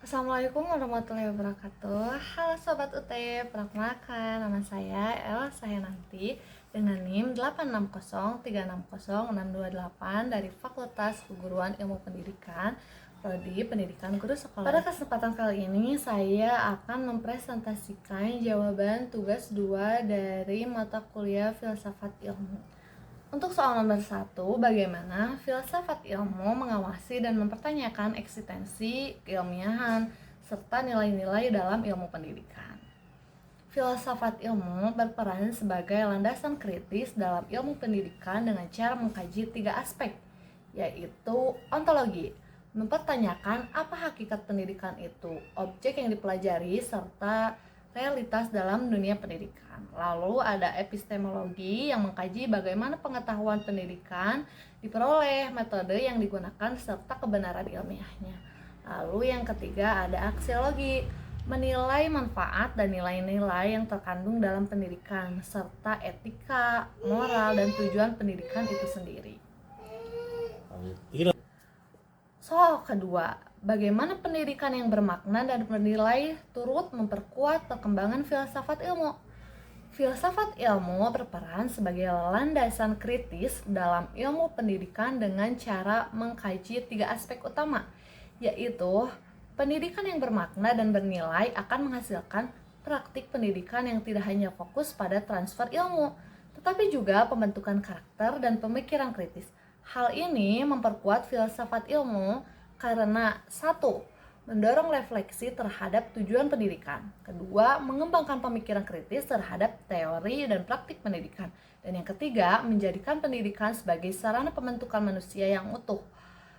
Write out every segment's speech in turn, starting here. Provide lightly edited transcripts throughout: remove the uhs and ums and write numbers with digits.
Assalamualaikum warahmatullahi wabarakatuh. Halo Sobat UT, perkenalkan nama saya Elsa Henanti dengan NIM 860360628 dari Fakultas Keguruan Ilmu Pendidikan, Prodi Pendidikan Guru Sekolah. Pada kesempatan kali ini saya akan mempresentasikan jawaban tugas 2 dari mata kuliah Filsafat Ilmu. Untuk soal nomor 1, bagaimana filsafat ilmu mengawasi dan mempertanyakan eksistensi, keilmiahan, serta nilai-nilai dalam ilmu pendidikan. Filsafat ilmu berperan sebagai landasan kritis dalam ilmu pendidikan dengan cara mengkaji 3 aspek, yaitu ontologi, mempertanyakan apa hakikat pendidikan itu, objek yang dipelajari, serta realitas dalam dunia pendidikan. Lalu ada epistemologi yang mengkaji bagaimana pengetahuan pendidikan diperoleh, metode yang digunakan, serta kebenaran ilmiahnya. Lalu yang ketiga ada aksiologi, menilai manfaat dan nilai-nilai yang terkandung dalam pendidikan, serta etika, moral, dan tujuan pendidikan itu sendiri. Soal kedua, bagaimana pendidikan yang bermakna dan bernilai turut memperkuat perkembangan filsafat ilmu. Filsafat ilmu berperan sebagai landasan kritis dalam ilmu pendidikan dengan cara mengkaji 3 aspek utama, yaitu pendidikan yang bermakna dan bernilai akan menghasilkan praktik pendidikan yang tidak hanya fokus pada transfer ilmu, tetapi juga pembentukan karakter dan pemikiran kritis. Hal ini memperkuat filsafat ilmu karena 1. Mendorong refleksi terhadap tujuan pendidikan. 2. Mengembangkan pemikiran kritis terhadap teori dan praktik pendidikan. Dan yang ketiga, menjadikan pendidikan sebagai sarana pembentukan manusia yang utuh,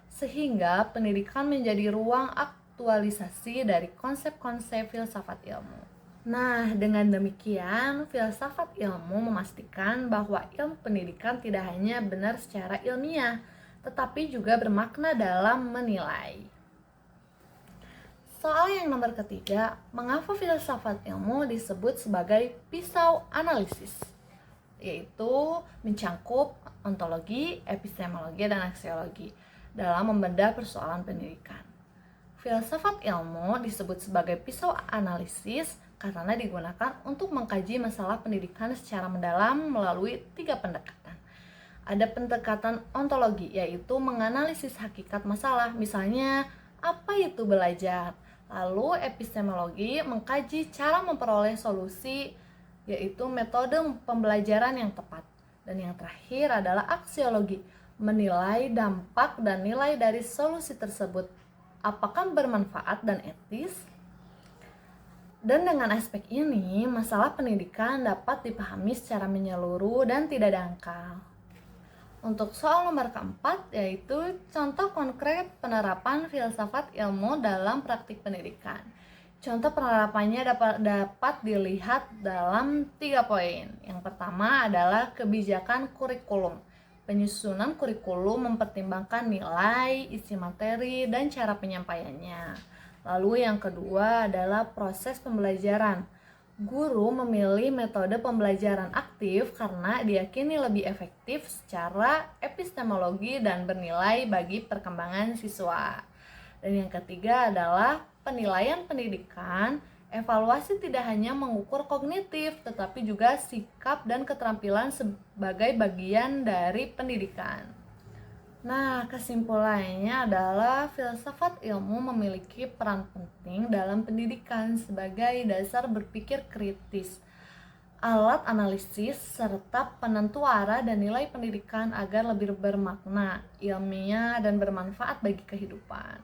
sehingga pendidikan menjadi ruang aktualisasi dari konsep-konsep filsafat ilmu. Nah, dengan demikian, filsafat ilmu memastikan bahwa ilmu pendidikan tidak hanya benar secara ilmiah, tetapi juga bermakna dalam menilai. Soal yang nomor ketiga, mengapa filsafat ilmu disebut sebagai pisau analisis? Yaitu mencangkup ontologi, epistemologi, dan aksiologi dalam membedah persoalan pendidikan. Filsafat ilmu disebut sebagai pisau analisis karena digunakan untuk mengkaji masalah pendidikan secara mendalam melalui 3 pendekatan. Ada pendekatan ontologi, yaitu menganalisis hakikat masalah, misalnya apa itu belajar. Lalu epistemologi mengkaji cara memperoleh solusi, yaitu metode pembelajaran yang tepat. Dan yang terakhir adalah aksiologi, menilai dampak dan nilai dari solusi tersebut, apakah bermanfaat dan etis. Dan dengan aspek ini, masalah pendidikan dapat dipahami secara menyeluruh dan tidak dangkal. Untuk soal nomor keempat, yaitu contoh konkret penerapan filsafat ilmu dalam praktik pendidikan. Contoh penerapannya dapat dilihat dalam 3 poin. Yang pertama adalah kebijakan kurikulum. Penyusunan kurikulum mempertimbangkan nilai, isi materi, dan cara penyampaiannya. Lalu yang kedua adalah proses pembelajaran. Guru memilih metode pembelajaran aktif karena diyakini lebih efektif secara epistemologi dan bernilai bagi perkembangan siswa. Dan yang ketiga adalah penilaian pendidikan. Evaluasi tidak hanya mengukur kognitif, tetapi juga sikap dan keterampilan sebagai bagian dari pendidikan. Nah, kesimpulannya adalah filsafat ilmu memiliki peran penting dalam pendidikan sebagai dasar berpikir kritis, alat analisis, serta penentu arah dan nilai pendidikan agar lebih bermakna, ilmiah, dan bermanfaat bagi kehidupan.